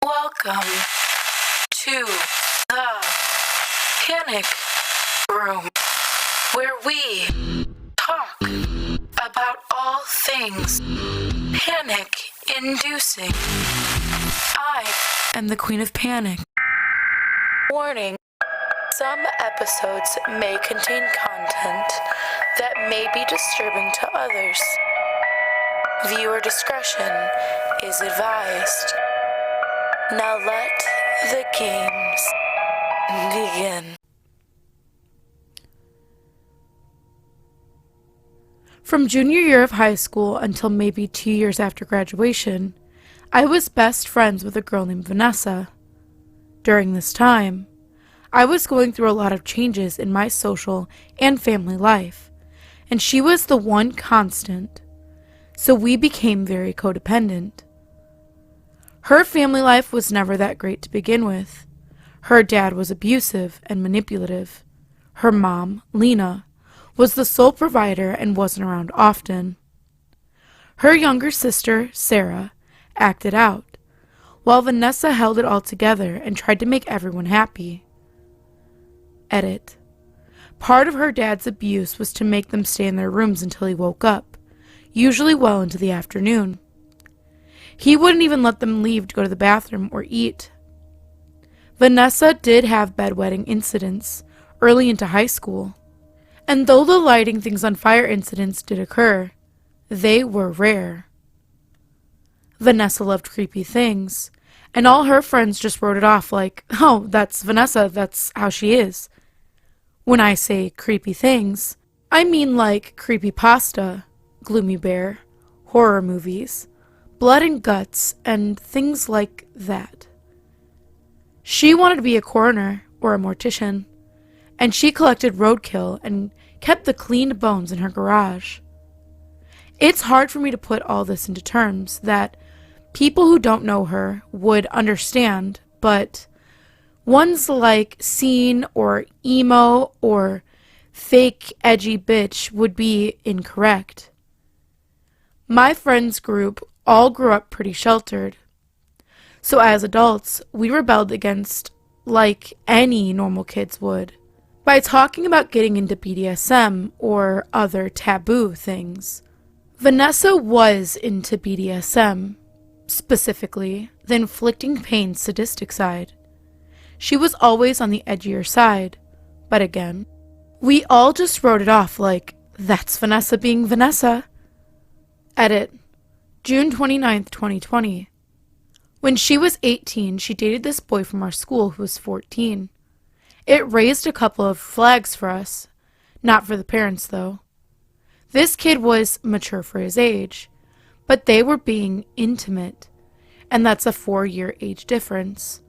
Welcome to the Panic Room, where we talk about all things panic-inducing. I am the Queen of Panic. Warning, some episodes may contain content that may be disturbing to others. Viewer discretion is advised. Now let the games begin. From junior year of high school until maybe 2 years after graduation, I was best friends with a girl named Vanessa. During this time, I was going through a lot of changes in my social and family life, and she was the one constant, so we became very codependent. Her family life was never that great to begin with. Her dad was abusive and manipulative. Her mom, Lena, was the sole provider and wasn't around often. Her younger sister, Sarah, acted out, while Vanessa held it all together and tried to make everyone happy. Edit. Part of her dad's abuse was to make them stay in their rooms until he woke up, usually well into the afternoon. He wouldn't even let them leave to go to the bathroom or eat. Vanessa did have bedwetting incidents early into high school, and though the lighting things on fire incidents did occur, they were rare. Vanessa loved creepy things, and all her friends just wrote it off like, oh, that's Vanessa, that's how she is. When I say creepy things, I mean like creepypasta, gloomy bear, horror movies, blood and guts, and things like that. She wanted to be a coroner or a mortician, and she collected roadkill and kept the cleaned bones in her garage. It's hard for me to put all this into terms that people who don't know her would understand, but ones like scene or emo or fake edgy bitch would be incorrect. My friends group all grew up pretty sheltered. So as adults, we rebelled against like any normal kids would, by talking about getting into BDSM or other taboo things. Vanessa was into BDSM, specifically the inflicting pain sadistic side. She was always on the edgier side, but again, we all just wrote it off like, that's Vanessa being Vanessa. Edit. June 29th, 2020. When she was 18, she dated this boy from our school who was 14. It raised a couple of flags for us. Not for the parents, though. This kid was mature for his age, but they were being intimate, and that's a 4-year age difference.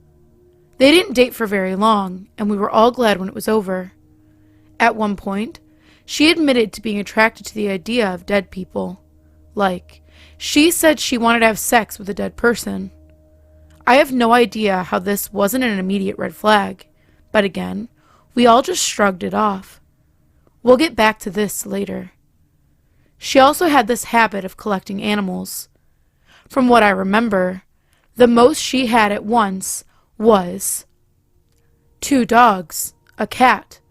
They didn't date for very long, and we were all glad when it was over. At one point, she admitted to being attracted to the idea of dead people. Like, she said she wanted to have sex with a dead person. I have no idea how this wasn't an immediate red flag, but again, we all just shrugged it off. We'll get back to this later. She also had this habit of collecting animals. From what I remember, the most she had at once was 2 dogs, a cat,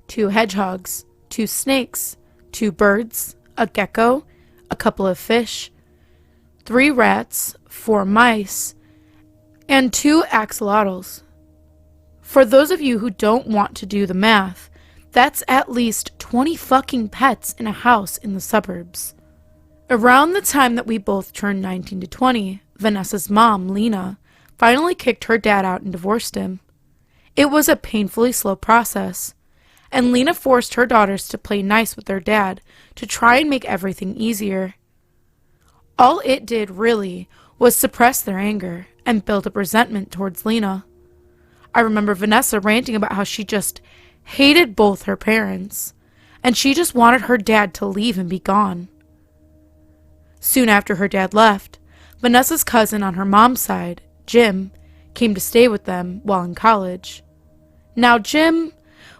2 hedgehogs, 2 snakes, 2 birds, a gecko, a couple of fish, 3 rats, 4 mice, and 2 axolotls. For those of you who don't want to do the math, that's at least 20 fucking pets in a house in the suburbs. Around the time that we both turned 19 to 20, Vanessa's mom, Lena, finally kicked her dad out and divorced him. It was a painfully slow process, and Lena forced her daughters to play nice with their dad to try and make everything easier. All it did, really, was suppress their anger and build up resentment towards Lena. I remember Vanessa ranting about how she just hated both her parents, and she just wanted her dad to leave and be gone. Soon after her dad left, Vanessa's cousin on her mom's side, Jim, came to stay with them while in college. Now Jim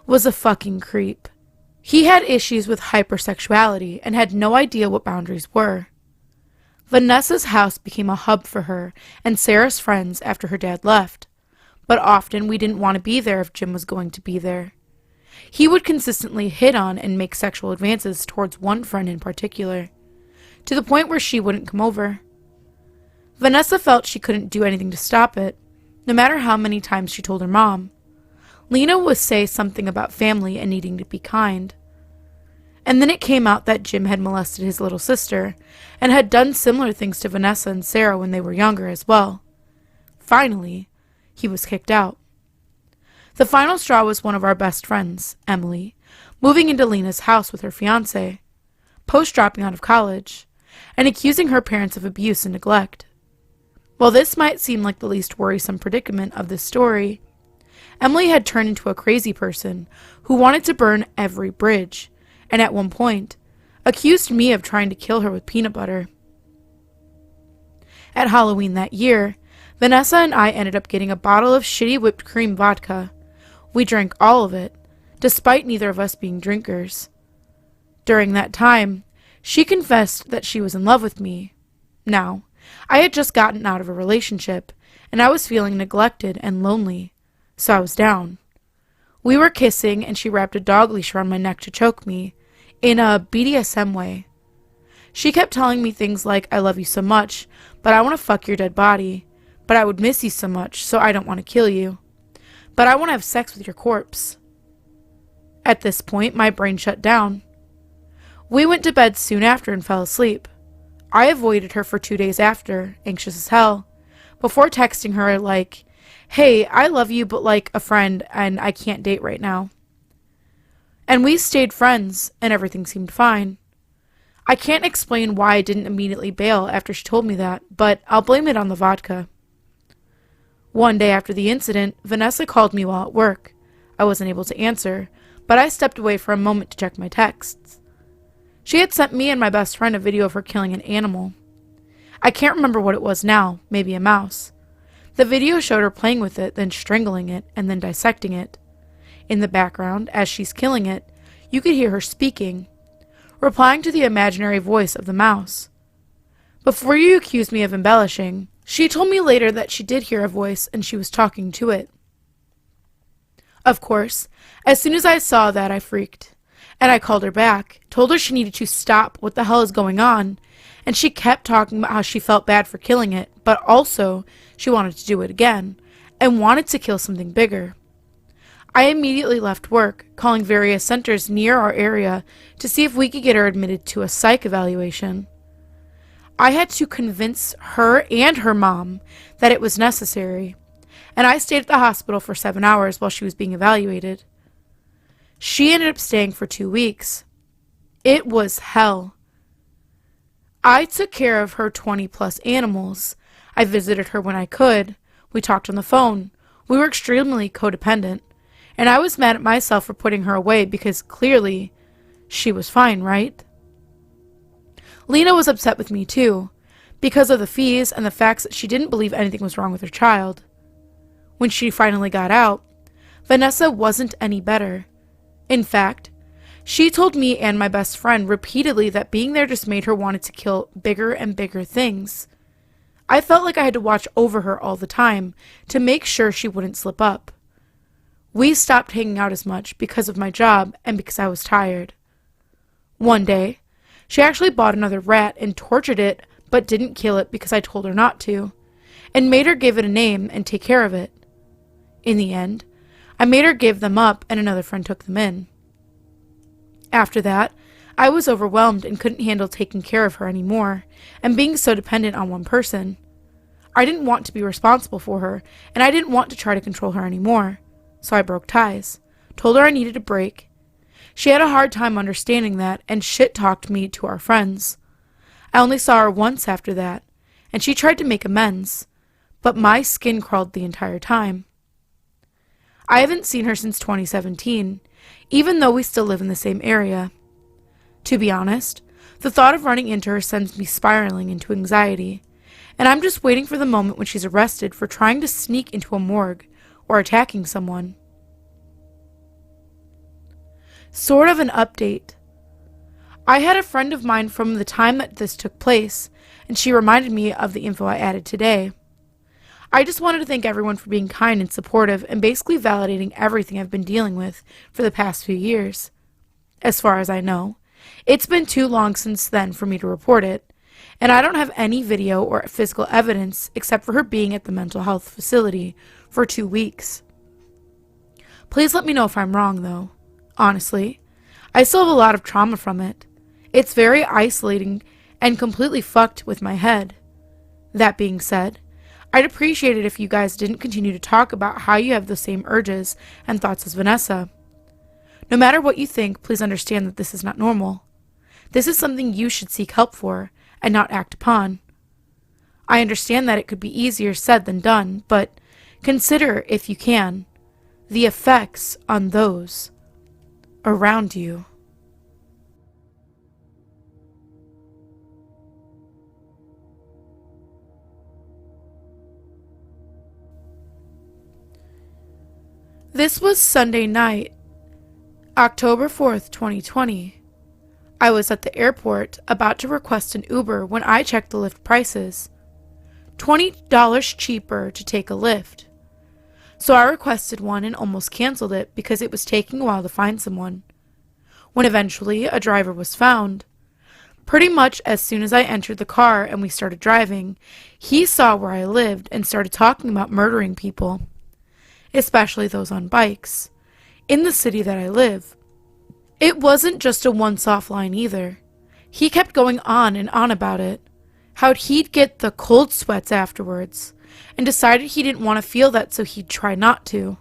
was a fucking creep. He had issues with hypersexuality and had no idea what boundaries were. Vanessa's house became a hub for her and Sarah's friends after her dad left, but often we didn't want to be there if Jim was going to be there. He would consistently hit on and make sexual advances towards one friend in particular, to the point where she wouldn't come over. Vanessa felt she couldn't do anything to stop it, no matter how many times she told her mom. Lena would say something about family and needing to be kind. And then it came out that Jim had molested his little sister, and had done similar things to Vanessa and Sarah when they were younger as well. Finally, he was kicked out. The final straw was one of our best friends, Emily, moving into Lena's house with her fiancé, post-dropping out of college, and accusing her parents of abuse and neglect. While this might seem like the least worrisome predicament of this story, Emily had turned into a crazy person who wanted to burn every bridge, and at one point, accused me of trying to kill her with peanut butter. At Halloween that year, Vanessa and I ended up getting a bottle of shitty whipped cream vodka. We drank all of it, despite neither of us being drinkers. During that time, she confessed that she was in love with me. Now, I had just gotten out of a relationship, and I was feeling neglected and lonely, so I was down. We were kissing, and she wrapped a dog leash around my neck to choke me, in a BDSM way. She kept telling me things like, "I love you so much, but I want to fuck your dead body. But I would miss you so much, so I don't want to kill you. But I want to have sex with your corpse." At this point, my brain shut down. We went to bed soon after and fell asleep. I avoided her for 2 days after, anxious as hell, before texting her like, "Hey, I love you, but like a friend, and I can't date right now." And we stayed friends, and everything seemed fine. I can't explain why I didn't immediately bail after she told me that, but I'll blame it on the vodka. One day after the incident, Vanessa called me while at work. I wasn't able to answer, but I stepped away for a moment to check my texts. She had sent me and my best friend a video of her killing an animal. I can't remember what it was now, maybe a mouse. The video showed her playing with it, then strangling it, and then dissecting it. In the background, as she's killing it, you could hear her speaking, replying to the imaginary voice of the mouse. Before you accuse me of embellishing, she told me later that she did hear a voice and she was talking to it. Of course, as soon as I saw that, I freaked, and I called her back, told her she needed to stop, what the hell is going on, and she kept talking about how she felt bad for killing it, but also she wanted to do it again, and wanted to kill something bigger. I immediately left work, calling various centers near our area to see if we could get her admitted to a psych evaluation. I had to convince her and her mom that it was necessary, and I stayed at the hospital for 7 hours while she was being evaluated. She ended up staying for 2 weeks. It was hell. I took care of her 20-plus animals. I visited her when I could. We talked on the phone. We were extremely codependent. And I was mad at myself for putting her away because clearly she was fine, right? Lena was upset with me too, because of the fees and the facts that she didn't believe anything was wrong with her child. When she finally got out, Vanessa wasn't any better. In fact, she told me and my best friend repeatedly that being there just made her want to kill bigger and bigger things. I felt like I had to watch over her all the time to make sure she wouldn't slip up. We stopped hanging out as much because of my job and because I was tired. One day, she actually bought another rat and tortured it, but didn't kill it because I told her not to, and made her give it a name and take care of it. In the end, I made her give them up and another friend took them in. After that, I was overwhelmed and couldn't handle taking care of her anymore, and being so dependent on one person. I didn't want to be responsible for her, and I didn't want to try to control her anymore. So I broke ties, told her I needed a break. She had a hard time understanding that and shit-talked me to our friends. I only saw her once after that, and she tried to make amends, but my skin crawled the entire time. I haven't seen her since 2017, even though we still live in the same area. To be honest, the thought of running into her sends me spiraling into anxiety, and I'm just waiting for the moment when she's arrested for trying to sneak into a morgue or attacking someone. Sort of an update. I had a friend of mine from the time that this took place, and she reminded me of the info I added today. I just wanted to thank everyone for being kind and supportive and basically validating everything I've been dealing with for the past few years. As far as I know, it's been too long since then for me to report it, and I don't have any video or physical evidence except for her being at the mental health facility for 2 weeks. Please let me know if I'm wrong, though. Honestly, I still have a lot of trauma from it. It's very isolating and completely fucked with my head. That being said, I'd appreciate it if you guys didn't continue to talk about how you have the same urges and thoughts as Vanessa. No matter what you think, please understand that this is not normal. This is something you should seek help for and not act upon. I understand that it could be easier said than done, but consider, if you can, the effects on those around you. This was Sunday night, October 4th, 2020. I was at the airport about to request an Uber when I checked the Lyft prices. $20 cheaper to take a Lyft. So I requested one and almost canceled it because it was taking a while to find someone. When eventually a driver was found, pretty much as soon as I entered the car and we started driving, he saw where I lived and started talking about murdering people, especially those on bikes, in the city that I live. It wasn't just a one-off line either. He kept going on and on about it, how he'd get the cold sweats afterwards, and decided he didn't want to feel that, so he'd try not to.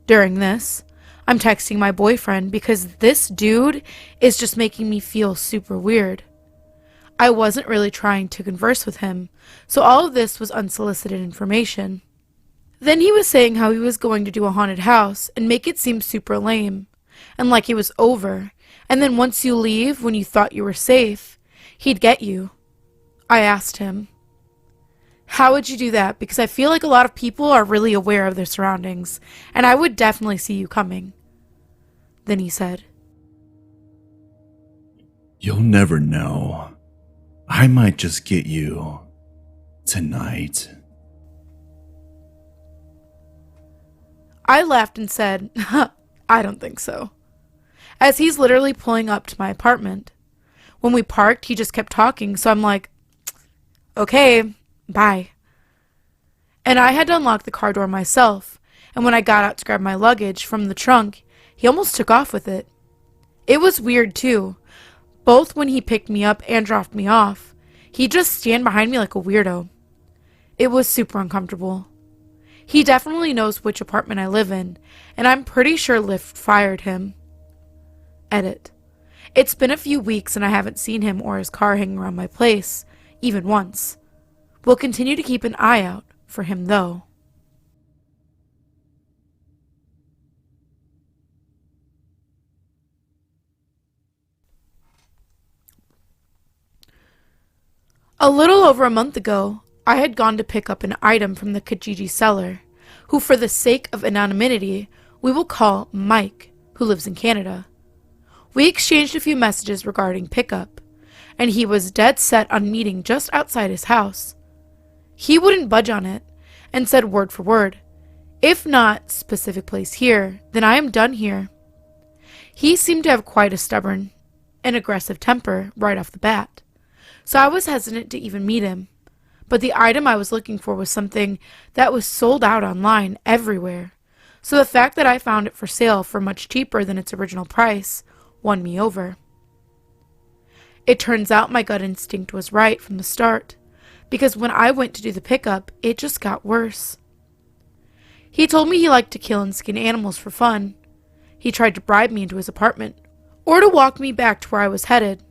During this, I'm texting my boyfriend because this dude is just making me feel super weird. I wasn't really trying to converse with him, so all of this was unsolicited information. Then he was saying how he was going to do a haunted house and make it seem super lame, and like it was over, and then once you leave when you thought you were safe, he'd get you. I asked him, "How would you do that? Because I feel like a lot of people are really aware of their surroundings, and I would definitely see you coming." Then he said, "You'll never know. I might just get you tonight." I laughed and said, "I don't think so," as he's literally pulling up to my apartment. When we parked, he just kept talking, so I'm like, "Okay, bye." And I had to unlock the car door myself, and when I got out to grab my luggage from the trunk, he almost took off with it. It was weird too. Both when he picked me up and dropped me off, he'd just stand behind me like a weirdo. It was super uncomfortable. He definitely knows which apartment I live in, and I'm pretty sure Lyft fired him. Edit. It's been a few weeks and I haven't seen him or his car hanging around my place, even once. We'll continue to keep an eye out for him though. A little over a month ago, I had gone to pick up an item from the Kijiji seller, who for the sake of anonymity, we will call Mike, who lives in Canada. We exchanged a few messages regarding pickup, and he was dead set on meeting just outside his house. He wouldn't budge on it, and said word for word, "If not specific place here, then I am done here." He seemed to have quite a stubborn and aggressive temper right off the bat, so I was hesitant to even meet him. But the item I was looking for was something that was sold out online everywhere, so the fact that I found it for sale for much cheaper than its original price won me over. It turns out my gut instinct was right from the start, because when I went to do the pickup, it just got worse. He told me he liked to kill and skin animals for fun. He tried to bribe me into his apartment, or to walk me back to where I was headed.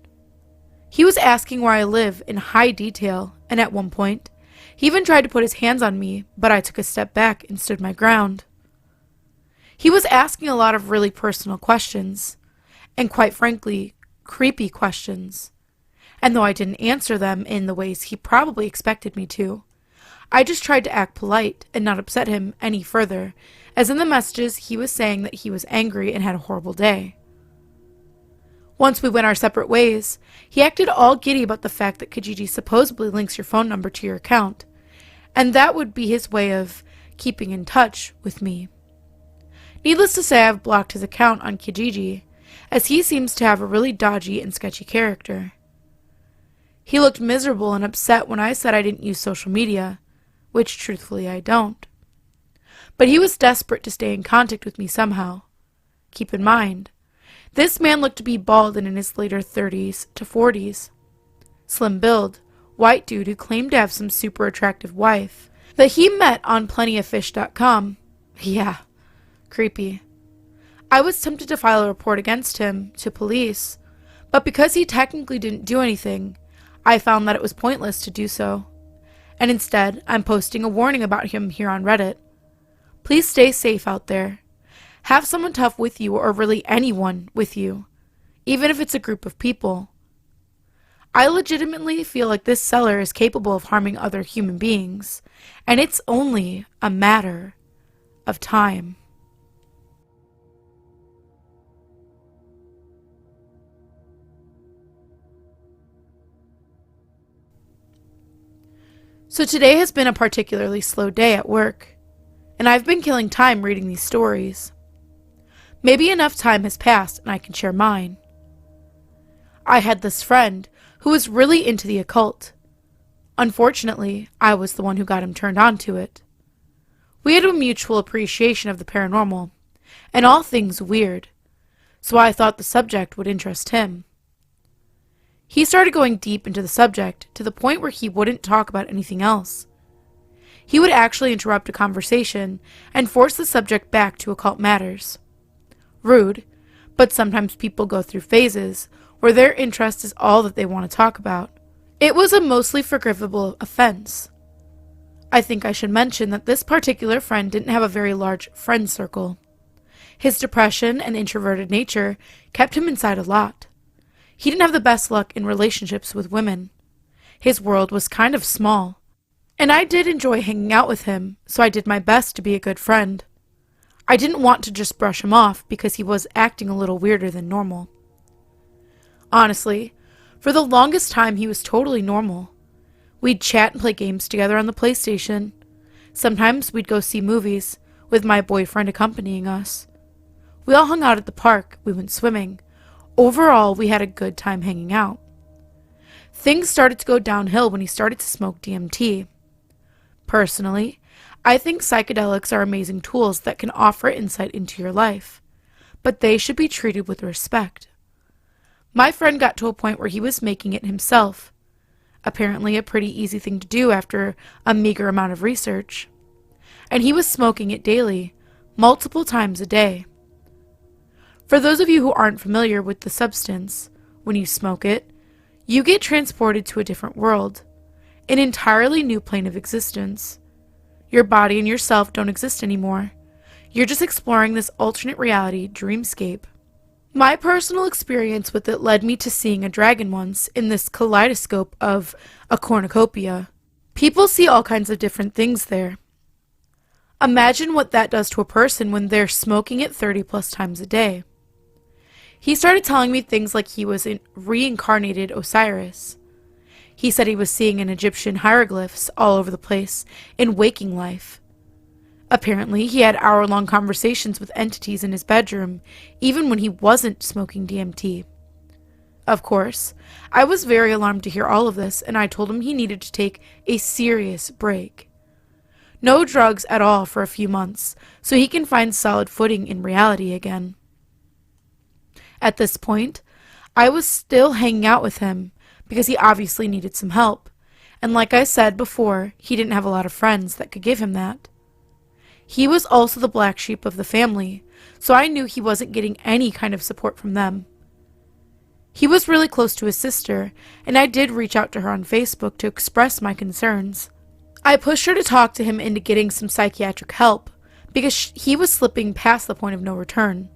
He was asking where I live in high detail, and at one point, he even tried to put his hands on me, but I took a step back and stood my ground. He was asking a lot of really personal questions, and quite frankly, creepy questions. And though I didn't answer them in the ways he probably expected me to, I just tried to act polite and not upset him any further, as in the messages he was saying that he was angry and had a horrible day. Once we went our separate ways, he acted all giddy about the fact that Kijiji supposedly links your phone number to your account, and that would be his way of keeping in touch with me. Needless to say, I've blocked his account on Kijiji, as he seems to have a really dodgy and sketchy character. He looked miserable and upset when I said I didn't use social media, which truthfully I don't. But he was desperate to stay in contact with me somehow. Keep in mind, this man looked to be bald and in his later 30s to 40s. Slim build, white dude who claimed to have some super attractive wife that he met on plentyoffish.com. Yeah, creepy. I was tempted to file a report against him to police, but because he technically didn't do anything, I found that it was pointless to do so. And instead, I'm posting a warning about him here on Reddit. Please stay safe out there. Have someone tough with you, or really anyone with you, even if it's a group of people. I legitimately feel like this seller is capable of harming other human beings, and it's only a matter of time. So today has been a particularly slow day at work, and I've been killing time reading these stories. Maybe enough time has passed and I can share mine. I had this friend who was really into the occult. Unfortunately, I was the one who got him turned on to it. We had a mutual appreciation of the paranormal, and all things weird, so I thought the subject would interest him. He started going deep into the subject to the point where he wouldn't talk about anything else. He would actually interrupt a conversation and force the subject back to occult matters. Rude, but sometimes people go through phases where their interest is all that they want to talk about. It was a mostly forgivable offense. I think I should mention that this particular friend didn't have a very large friend circle. His depression and introverted nature kept him inside a lot. He didn't have the best luck in relationships with women. His world was kind of small, and I did enjoy hanging out with him, so I did my best to be a good friend. I didn't want to just brush him off because he was acting a little weirder than normal. Honestly, for the longest time he was totally normal. We'd chat and play games together on the PlayStation. Sometimes we'd go see movies, with my boyfriend accompanying us. We all hung out at the park, we went swimming. Overall, we had a good time hanging out. Things started to go downhill when he started to smoke DMT. Personally, I think psychedelics are amazing tools that can offer insight into your life, but they should be treated with respect. My friend got to a point where he was making it himself, apparently a pretty easy thing to do after a meager amount of research, and he was smoking it daily, multiple times a day. For those of you who aren't familiar with the substance, when you smoke it, you get transported to a different world, an entirely new plane of existence. Your body and yourself don't exist anymore. You're just exploring this alternate reality dreamscape. My personal experience with it led me to seeing a dragon once in this kaleidoscope of a cornucopia. People see all kinds of different things there. Imagine what that does to a person when they're smoking it 30 plus times a day. He started telling me things like he was a reincarnated Osiris. He said he was seeing an Egyptian hieroglyphs all over the place in waking life. Apparently, he had hour-long conversations with entities in his bedroom, even when he wasn't smoking DMT. Of course, I was very alarmed to hear all of this, and I told him he needed to take a serious break. No drugs at all for a few months, so he can find solid footing in reality again. At this point, I was still hanging out with him because he obviously needed some help, and like I said before, he didn't have a lot of friends that could give him that. He was also the black sheep of the family, so I knew he wasn't getting any kind of support from them. He was really close to his sister, and I did reach out to her on Facebook to express my concerns. I pushed her to talk to him into getting some psychiatric help, because he was slipping past the point of no return.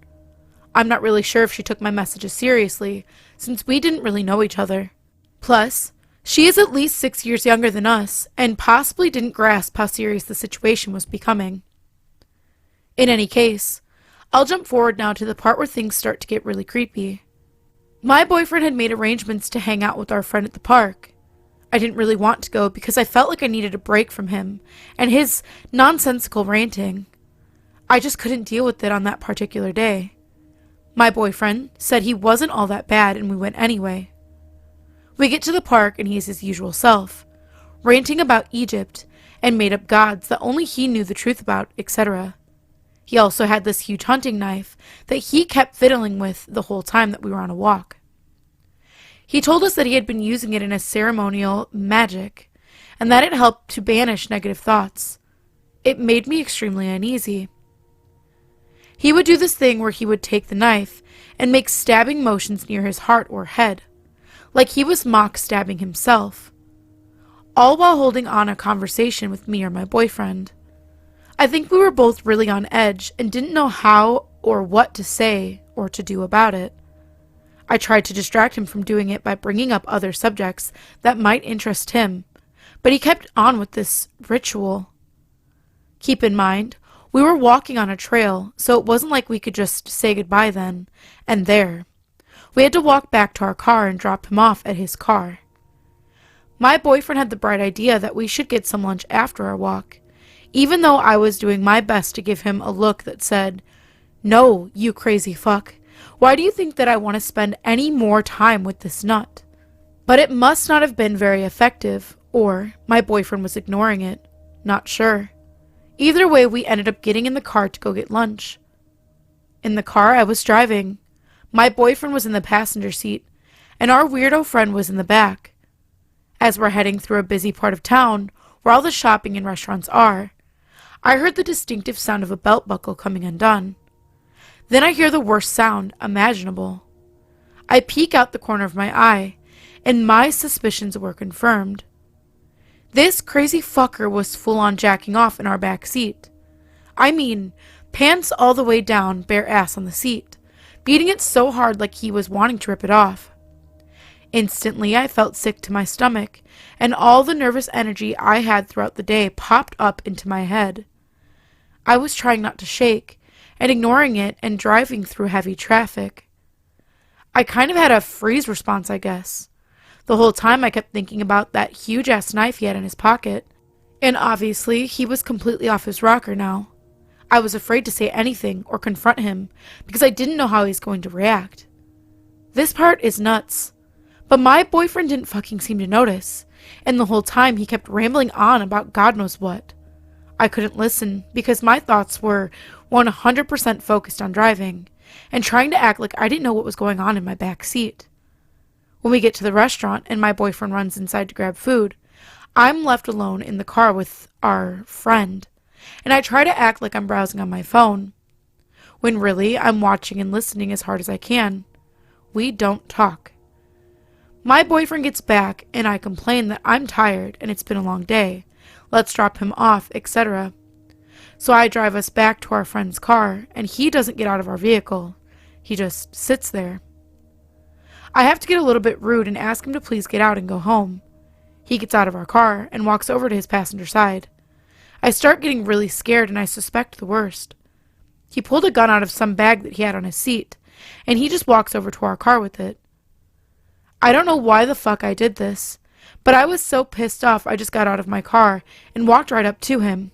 I'm not really sure if she took my messages seriously, since we didn't really know each other. Plus, she is at least 6 years younger than us, and possibly didn't grasp how serious the situation was becoming. In any case, I'll jump forward now to the part where things start to get really creepy. My boyfriend had made arrangements to hang out with our friend at the park. I didn't really want to go because I felt like I needed a break from him and his nonsensical ranting. I just couldn't deal with it on that particular day. My boyfriend said he wasn't all that bad and we went anyway. We get to the park and he's his usual self, ranting about Egypt and made up gods that only he knew the truth about, etc. He also had this huge hunting knife that he kept fiddling with the whole time that we were on a walk. He told us that he had been using it in a ceremonial magic and that it helped to banish negative thoughts. It made me extremely uneasy. He would do this thing where he would take the knife and make stabbing motions near his heart or head, like he was mock stabbing himself, all while holding on a conversation with me or my boyfriend. I think we were both really on edge and didn't know how or what to say or to do about it. I tried to distract him from doing it by bringing up other subjects that might interest him, but he kept on with this ritual. Keep in mind, we were walking on a trail, so it wasn't like we could just say goodbye then and there. We had to walk back to our car and drop him off at his car. My boyfriend had the bright idea that we should get some lunch after our walk, even though I was doing my best to give him a look that said, "No, you crazy fuck. Why do you think that I want to spend any more time with this nut?" But it must not have been very effective, or my boyfriend was ignoring it. Not sure. Either way, we ended up getting in the car to go get lunch. In the car, I was driving. My boyfriend was in the passenger seat, and our weirdo friend was in the back. As we're heading through a busy part of town, where all the shopping and restaurants are, I heard the distinctive sound of a belt buckle coming undone. Then I hear the worst sound imaginable. I peek out the corner of my eye, and my suspicions were confirmed. This crazy fucker was full-on jacking off in our back seat. I mean, pants all the way down, bare ass on the seat, beating it so hard like he was wanting to rip it off. Instantly, I felt sick to my stomach, and all the nervous energy I had throughout the day popped up into my head. I was trying not to shake, and ignoring it and driving through heavy traffic. I kind of had a freeze response, I guess. The whole time I kept thinking about that huge-ass knife he had in his pocket, and obviously he was completely off his rocker now. I was afraid to say anything or confront him because I didn't know how he's going to react. This part is nuts. But my boyfriend didn't fucking seem to notice, and the whole time he kept rambling on about God knows what. I couldn't listen because my thoughts were 100% focused on driving and trying to act like I didn't know what was going on in my back seat. When we get to the restaurant and my boyfriend runs inside to grab food, I'm left alone in the car with our friend, and I try to act like I'm browsing on my phone, when really I'm watching and listening as hard as I can. We don't talk. My boyfriend gets back, and I complain that I'm tired and it's been a long day. Let's drop him off, etc. So I drive us back to our friend's car, and he doesn't get out of our vehicle. He just sits there. I have to get a little bit rude and ask him to please get out and go home. He gets out of our car and walks over to his passenger side. I start getting really scared, and I suspect the worst. He pulled a gun out of some bag that he had on his seat, and he just walks over to our car with it. I don't know why the fuck I did this, but I was so pissed off I just got out of my car and walked right up to him.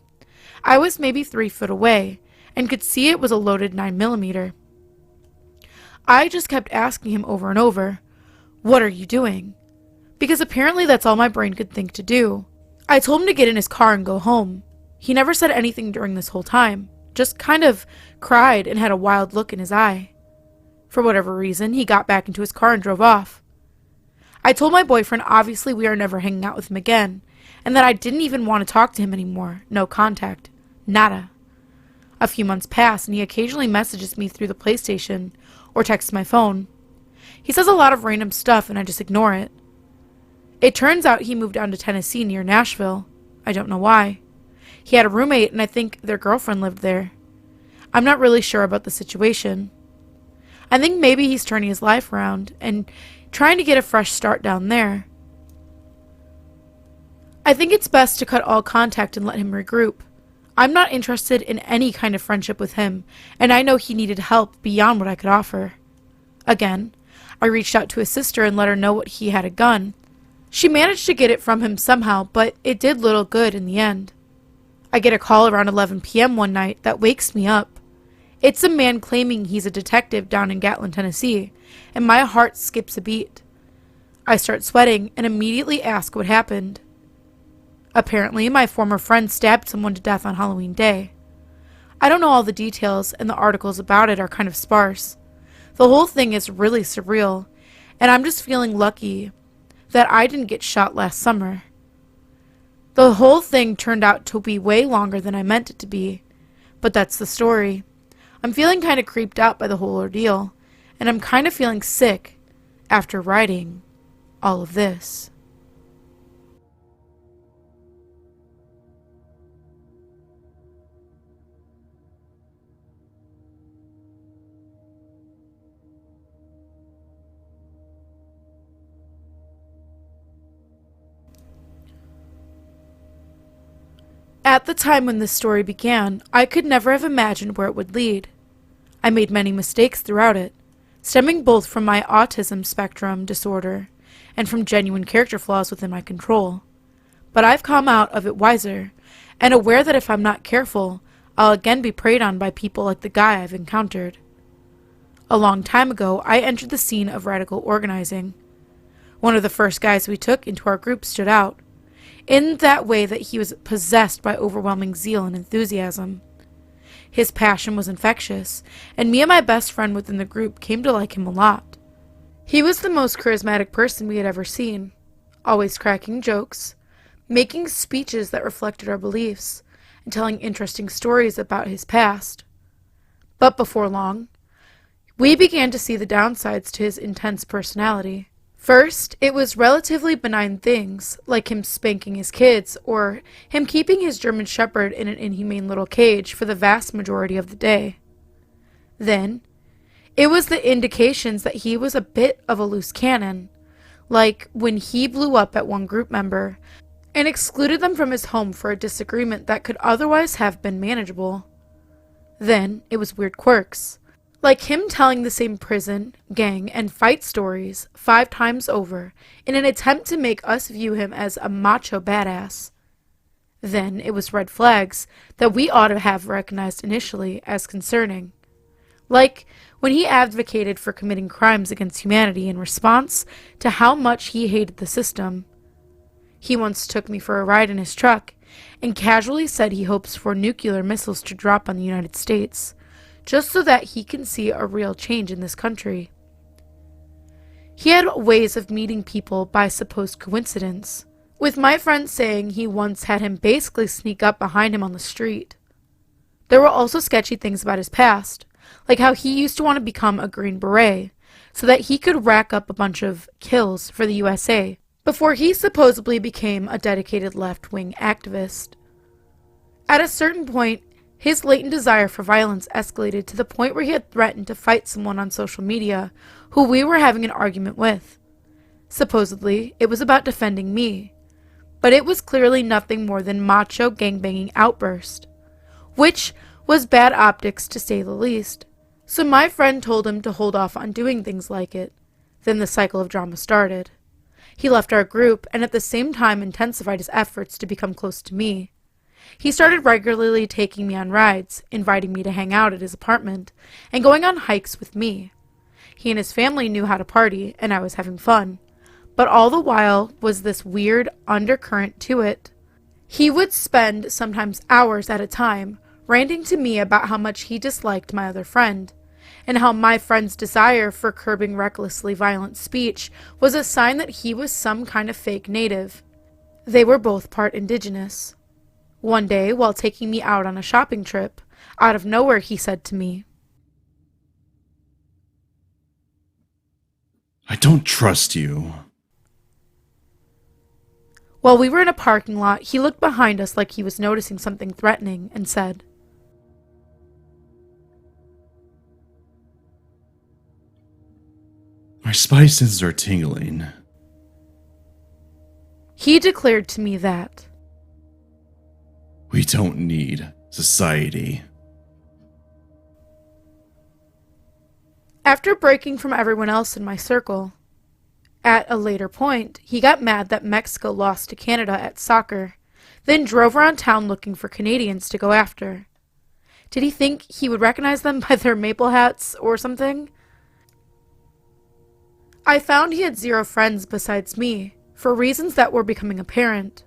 I was maybe 3 foot away and could see it was a loaded 9mm. I just kept asking him over and over, "What are you doing?" Because apparently that's all my brain could think to do. I told him to get in his car and go home. He never said anything during this whole time, just kind of cried and had a wild look in his eye. For whatever reason, he got back into his car and drove off. I told my boyfriend obviously we are never hanging out with him again, and that I didn't even want to talk to him anymore. No contact. Nada. A few months pass, and he occasionally messages me through the PlayStation or texts my phone. He says a lot of random stuff, and I just ignore it. It turns out he moved down to Tennessee near Nashville. I don't know why. He had a roommate, and I think their girlfriend lived there. I'm not really sure about the situation. I think maybe he's turning his life around and trying to get a fresh start down there. I think it's best to cut all contact and let him regroup. I'm not interested in any kind of friendship with him, and I know he needed help beyond what I could offer. Again, I reached out to his sister and let her know he had a gun. She managed to get it from him somehow, but it did little good in the end. I get a call around 11 p.m. one night that wakes me up. It's a man claiming he's a detective down in Gatlin, Tennessee, and my heart skips a beat. I start sweating and immediately ask what happened. Apparently, my former friend stabbed someone to death on Halloween Day. I don't know all the details, and the articles about it are kind of sparse. The whole thing is really surreal, and I'm just feeling lucky that I didn't get shot last summer. The whole thing turned out to be way longer than I meant it to be, but that's the story. I'm feeling kind of creeped out by the whole ordeal, and I'm kind of feeling sick after writing all of this. At the time when this story began, I could never have imagined where it would lead. I made many mistakes throughout it, stemming both from my autism spectrum disorder and from genuine character flaws within my control. But I've come out of it wiser, and aware that if I'm not careful, I'll again be preyed on by people like the guy I've encountered. A long time ago, I entered the scene of radical organizing. One of the first guys we took into our group stood out, in that way that he was possessed by overwhelming zeal and enthusiasm. His passion was infectious, and me and my best friend within the group came to like him a lot. He was the most charismatic person we had ever seen, always cracking jokes, making speeches that reflected our beliefs, and telling interesting stories about his past. But before long, we began to see the downsides to his intense personality. First, it was relatively benign things, like him spanking his kids, or him keeping his German Shepherd in an inhumane little cage for the vast majority of the day. Then, it was the indications that he was a bit of a loose cannon, like when he blew up at one group member and excluded them from his home for a disagreement that could otherwise have been manageable. Then, it was weird quirks, like him telling the same prison, gang, and fight stories 5 times over in an attempt to make us view him as a macho badass. Then it was red flags that we ought to have recognized initially as concerning, like when he advocated for committing crimes against humanity in response to how much he hated the system. He once took me for a ride in his truck and casually said he hopes for nuclear missiles to drop on the United States, just so that he can see a real change in this country. He had ways of meeting people by supposed coincidence, with my friend saying he once had him basically sneak up behind him on the street. There were also sketchy things about his past, like how he used to want to become a Green Beret, so that he could rack up a bunch of kills for the USA, before he supposedly became a dedicated left-wing activist. At a certain point, his latent desire for violence escalated to the point where he had threatened to fight someone on social media who we were having an argument with. Supposedly, it was about defending me, but it was clearly nothing more than macho gangbanging outburst, which was bad optics to say the least. So my friend told him to hold off on doing things like it. Then the cycle of drama started. He left our group and at the same time intensified his efforts to become close to me. He started regularly taking me on rides, inviting me to hang out at his apartment, and going on hikes with me. He and his family knew how to party, and I was having fun. But all the while was this weird undercurrent to it. He would spend sometimes hours at a time ranting to me about how much he disliked my other friend, and how my friend's desire for curbing recklessly violent speech was a sign that he was some kind of fake native. They were both part indigenous. One day, while taking me out on a shopping trip, out of nowhere he said to me, I don't trust you. While we were in a parking lot, he looked behind us like he was noticing something threatening and said, My spidey senses are tingling. He declared to me that We don't need society. After breaking from everyone else in my circle, at a later point, he got mad that Mexico lost to Canada at soccer, then drove around town looking for Canadians to go after. Did he think he would recognize them by their maple hats or something? I found he had 0 friends besides me, for reasons that were becoming apparent.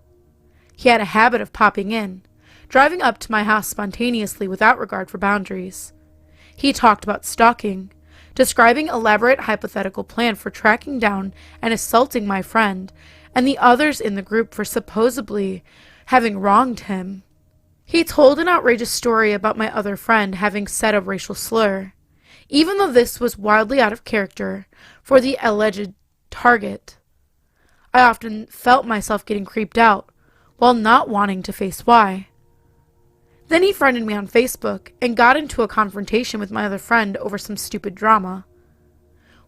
He had a habit of popping in, driving up to my house spontaneously without regard for boundaries. He talked about stalking, describing elaborate hypothetical plan for tracking down and assaulting my friend and the others in the group for supposedly having wronged him. He told an outrageous story about my other friend having said a racial slur, even though this was wildly out of character for the alleged target. I often felt myself getting creeped out, while not wanting to face why. Then he friended me on Facebook and got into a confrontation with my other friend over some stupid drama.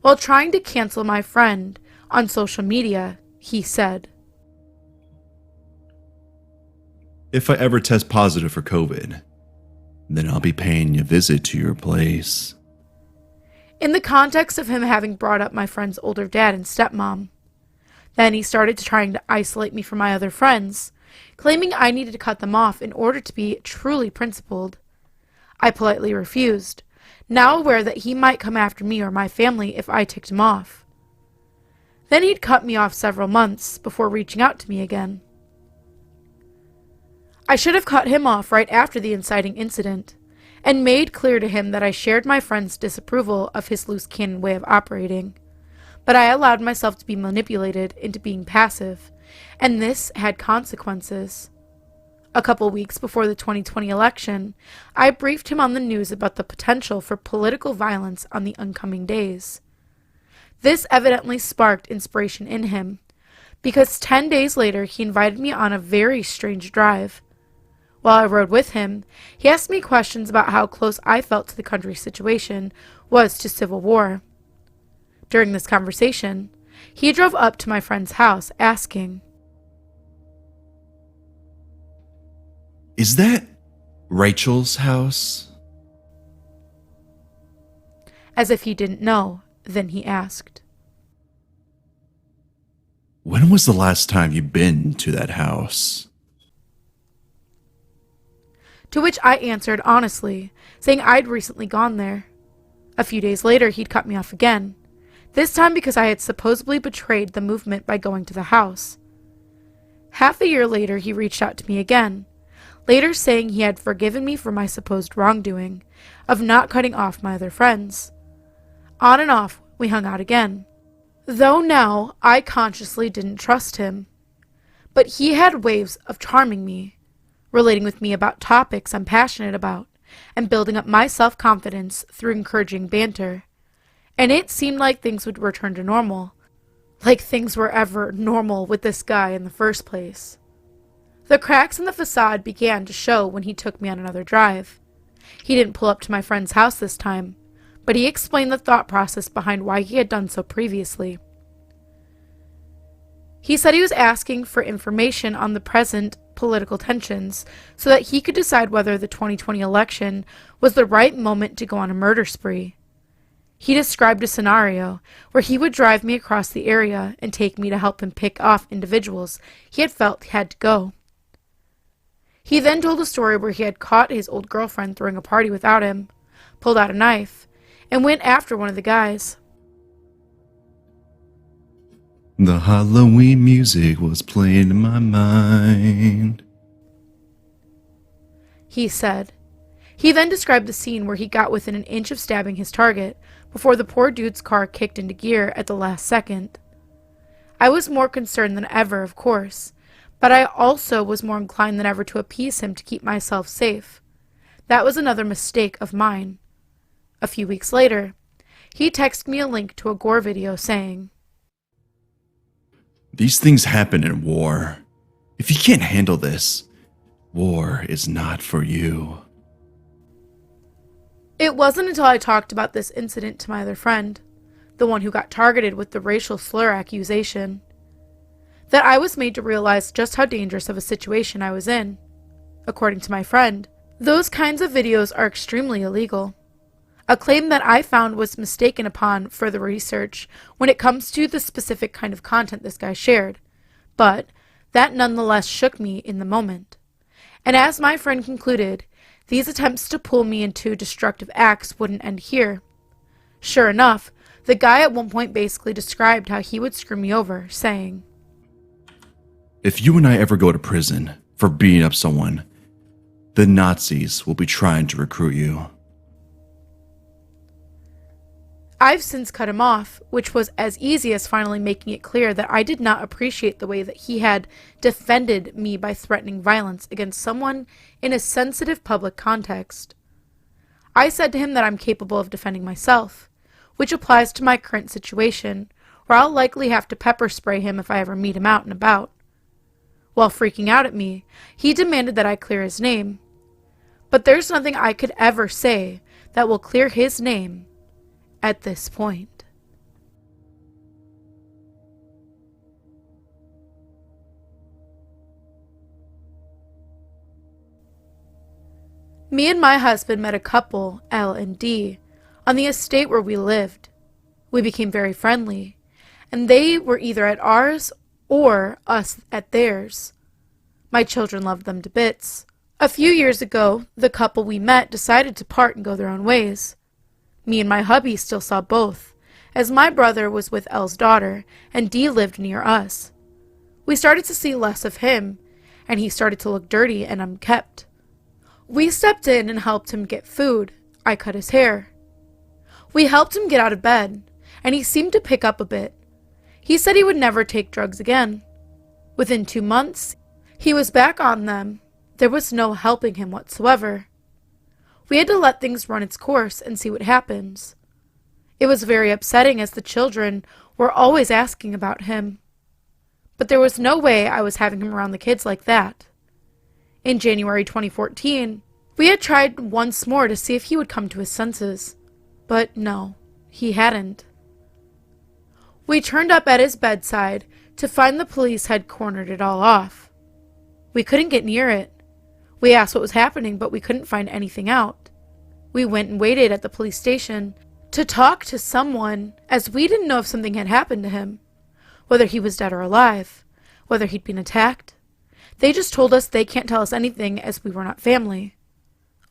While trying to cancel my friend on social media, he said, "If I ever test positive for COVID, then I'll be paying you a visit to your place." in the context of him having brought up my friend's older dad and stepmom. Then he started trying to isolate me from my other friends, claiming I needed to cut them off in order to be truly principled. I politely refused, now aware that he might come after me or my family if I ticked him off. Then he'd cut me off several months before reaching out to me again. I should have cut him off right after the inciting incident, and made clear to him that I shared my friend's disapproval of his loose cannon way of operating, but I allowed myself to be manipulated into being passive, and this had consequences. A couple weeks before the 2020 election, I briefed him on the news about the potential for political violence on the oncoming days. This evidently sparked inspiration in him, because 10 days later he invited me on a very strange drive. While I rode with him, he asked me questions about how close I felt to the country's situation was to civil war. During this conversation, he drove up to my friend's house asking, "Is that Rachel's house?" As if he didn't know, then he asked, "When was the last time you've been to that house?" To which I answered honestly, saying I'd recently gone there. A few days later, he'd cut me off again, this time because I had supposedly betrayed the movement by going to the house. Half a year later, he reached out to me again, later saying he had forgiven me for my supposed wrongdoing of not cutting off my other friends. On and off, we hung out again, though now I consciously didn't trust him. But he had ways of charming me, relating with me about topics I'm passionate about, and building up my self-confidence through encouraging banter. And it seemed like things would return to normal, like things were ever normal with this guy in the first place. The cracks in the facade began to show when he took me on another drive. He didn't pull up to my friend's house this time, but he explained the thought process behind why he had done so previously. He said he was asking for information on the present political tensions so that he could decide whether the 2020 election was the right moment to go on a murder spree. He described a scenario where he would drive me across the area and take me to help him pick off individuals he had felt had to go. He then told a story where he had caught his old girlfriend throwing a party without him, pulled out a knife, and went after one of the guys. "The Halloween music was playing in my mind," he said. He then described the scene where he got within an inch of stabbing his target before the poor dude's car kicked into gear at the last second. I was more concerned than ever, of course, but I also was more inclined than ever to appease him to keep myself safe. That was another mistake of mine. A few weeks later, he texted me a link to a gore video saying, "These things happen in war. If you can't handle this, war is not for you." It wasn't until I talked about this incident to my other friend, the one who got targeted with the racial slur accusation, that I was made to realize just how dangerous of a situation I was in. According to my friend, those kinds of videos are extremely illegal. a claim that I found was mistaken upon further research when it comes to the specific kind of content this guy shared, but that nonetheless shook me in the moment. And as my friend concluded, these attempts to pull me into destructive acts wouldn't end here. Sure enough, the guy at one point basically described how he would screw me over, saying, "If you and I ever go to prison for beating up someone, the Nazis will be trying to recruit you." I've since cut him off, which was as easy as finally making it clear that I did not appreciate the way that he had defended me by threatening violence against someone in a sensitive public context. I said to him that I'm capable of defending myself, which applies to my current situation, where I'll likely have to pepper spray him if I ever meet him out and about. While freaking out at me, he demanded that I clear his name. But there's nothing I could ever say that will clear his name at this point. Me and my husband met a couple, L and D, on the estate where we lived. We became very friendly, and they were either at ours or us at theirs. My children loved them to bits. A few years ago, the couple we met decided to part and go their own ways. Me and my hubby still saw both, as my brother was with L's daughter, and D lived near us. We started to see less of him, and he started to look dirty and unkempt. We stepped in and helped him get food. I cut his hair. We helped him get out of bed, and he seemed to pick up a bit. He said he would never take drugs again. Within 2 months, he was back on them. There was no helping him whatsoever. We had to let things run its course and see what happens. It was very upsetting as the children were always asking about him. But there was no way I was having him around the kids like that. In January 2014, we had tried once more to see if he would come to his senses. But no, he hadn't. We turned up at his bedside to find the police had cornered it all off. We couldn't get near it. We asked what was happening, but we couldn't find anything out. We went and waited at the police station to talk to someone, as we didn't know if something had happened to him, whether he was dead or alive, whether he'd been attacked. They just told us they can't tell us anything as we were not family.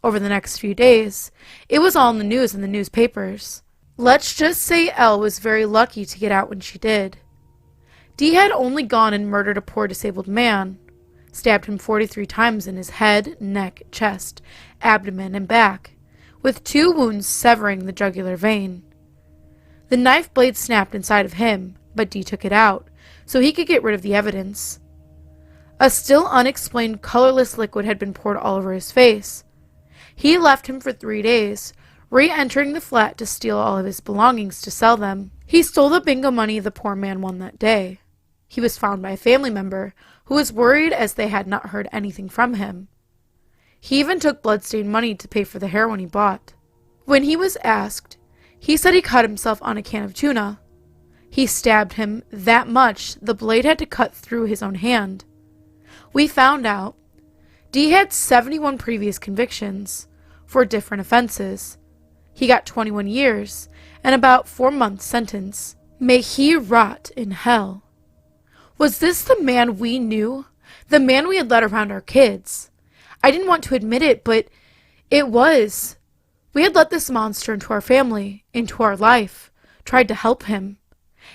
Over the next few days, it was all in the news and the newspapers. Let's just say Elle was very lucky to get out when she did. D had only gone and murdered a poor disabled man, stabbed him 43 times in his head, neck, chest, abdomen, and back, with 2 wounds severing the jugular vein. The knife blade snapped inside of him, but D took it out, so he could get rid of the evidence. A still unexplained colorless liquid had been poured all over his face. He left him for 3 days, re-entering the flat to steal all of his belongings to sell them. He stole the bingo money the poor man won that day. He was found by a family member who was worried as they had not heard anything from him. He even took bloodstained money to pay for the heroin he bought. When he was asked, he said he cut himself on a can of tuna. He stabbed him that much the blade had to cut through his own hand. We found out D had 71 previous convictions for different offenses. He got 21 years and about 4 months sentence. May he rot in hell. Was this the man we knew? The man we had led around our kids? I didn't want to admit it, but it was. We had let this monster into our family, into our life, tried to help him.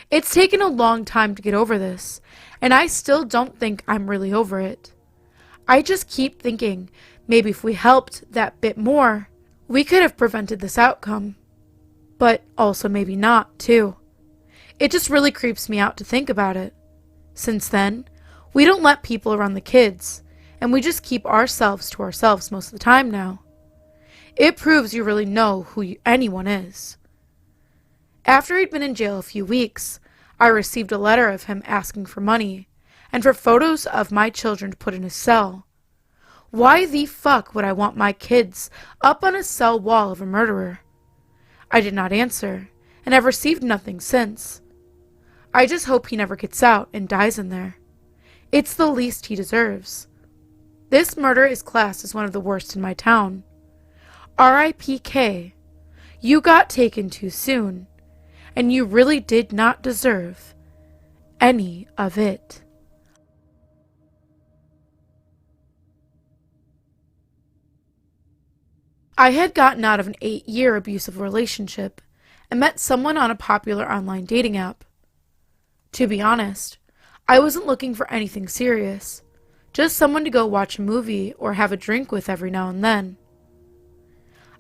It's taken a long time to get over this, and I still don't think I'm really over it. I just keep thinking, maybe if we helped that bit more, we could have prevented this outcome. But also maybe not, too. It just really creeps me out to think about it. Since then, we don't let people around the kids, and we just keep ourselves to ourselves most of the time now. It proves you really know who anyone is. After he'd been in jail a few weeks, I received a letter of him asking for money, and for photos of my children to put in his cell. Why the fuck would I want my kids up on a cell wall of a murderer? I did not answer, and have received nothing since. I just hope he never gets out and dies in there. It's the least he deserves. This murder is classed as one of the worst in my town. R.I.P.K. You got taken too soon, and you really did not deserve any of it. I had gotten out of an 8-year abusive relationship and met someone on a popular online dating app. To be honest, I wasn't looking for anything serious, just someone to go watch a movie or have a drink with every now and then.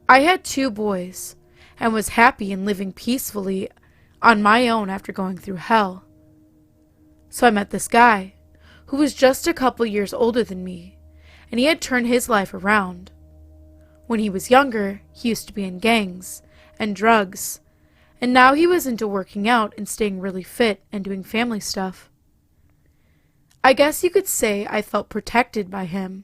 I had 2 boys and was happy and living peacefully on my own after going through hell. So I met this guy who was just a couple years older than me, and he had turned his life around. When he was younger, he used to be in gangs and drugs, and now he was into working out and staying really fit and doing family stuff. I guess you could say I felt protected by him.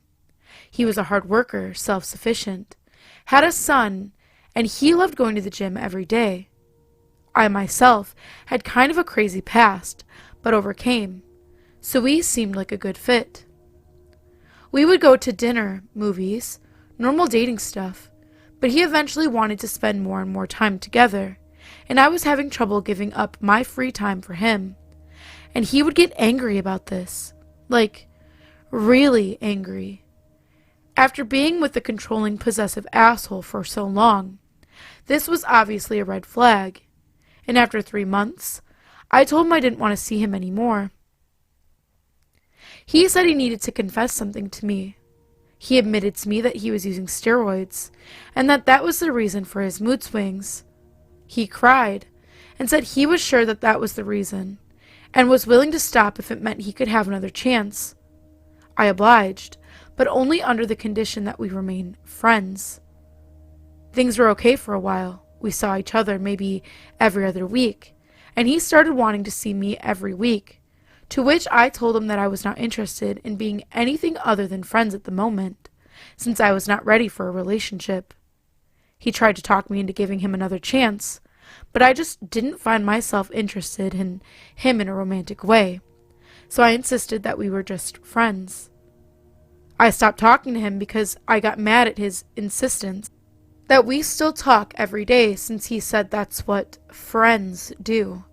He was a hard worker, self-sufficient, had a son, and he loved going to the gym every day. I myself had kind of a crazy past, but overcame, so we seemed like a good fit. We would go to dinner, movies, normal dating stuff, but he eventually wanted to spend more and more time together, and I was having trouble giving up my free time for him. And he would get angry about this. Like, really angry. After being with the controlling, possessive asshole for so long, this was obviously a red flag. And after 3 months, I told him I didn't want to see him anymore. He said he needed to confess something to me. He admitted to me that he was using steroids, and that was the reason for his mood swings. He cried, and said he was sure that was the reason, and was willing to stop if it meant he could have another chance. I obliged, but only under the condition that we remain friends. Things were okay for a while. We saw each other maybe every other week, and he started wanting to see me every week. To which I told him that I was not interested in being anything other than friends at the moment, since I was not ready for a relationship. He tried to talk me into giving him another chance, but I just didn't find myself interested in him in a romantic way, so I insisted that we were just friends. I stopped talking to him because I got mad at his insistence that we still talk every day, since he said that's what friends do.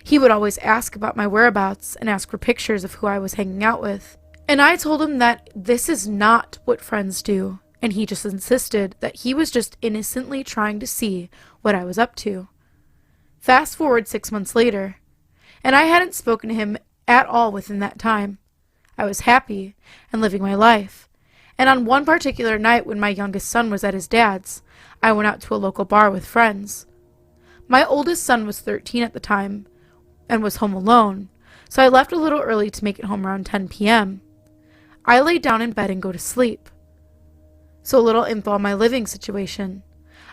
He would always ask about my whereabouts and ask for pictures of who I was hanging out with. And I told him that this is not what friends do, and he just insisted that he was just innocently trying to see what I was up to. Fast forward 6 months later, and I hadn't spoken to him at all within that time. I was happy and living my life. And on one particular night when my youngest son was at his dad's, I went out to a local bar with friends. My oldest son was 13 at the time, and was home alone, so I left a little early to make it home around 10 p.m. I laid down in bed and go to sleep. So a little info on my living situation.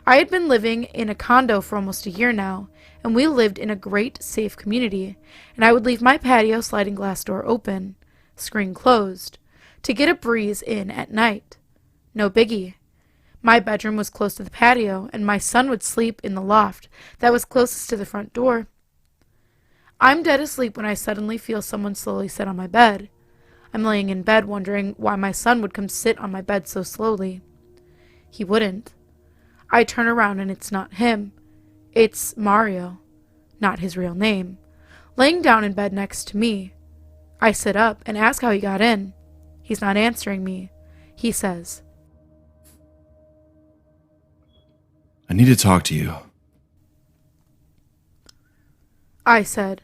I had been living in a condo for almost a year now, and we lived in a great, safe community, and I would leave my patio sliding glass door open, screen closed, to get a breeze in at night. No biggie. My bedroom was close to the patio, and my son would sleep in the loft that was closest to the front door. I'm dead asleep when I suddenly feel someone slowly sit on my bed. I'm laying in bed wondering why my son would come sit on my bed so slowly. He wouldn't. I turn around and it's not him. It's Mario, not his real name, laying down in bed next to me. I sit up and ask how he got in. He's not answering me. He says, I need to talk to you. I said,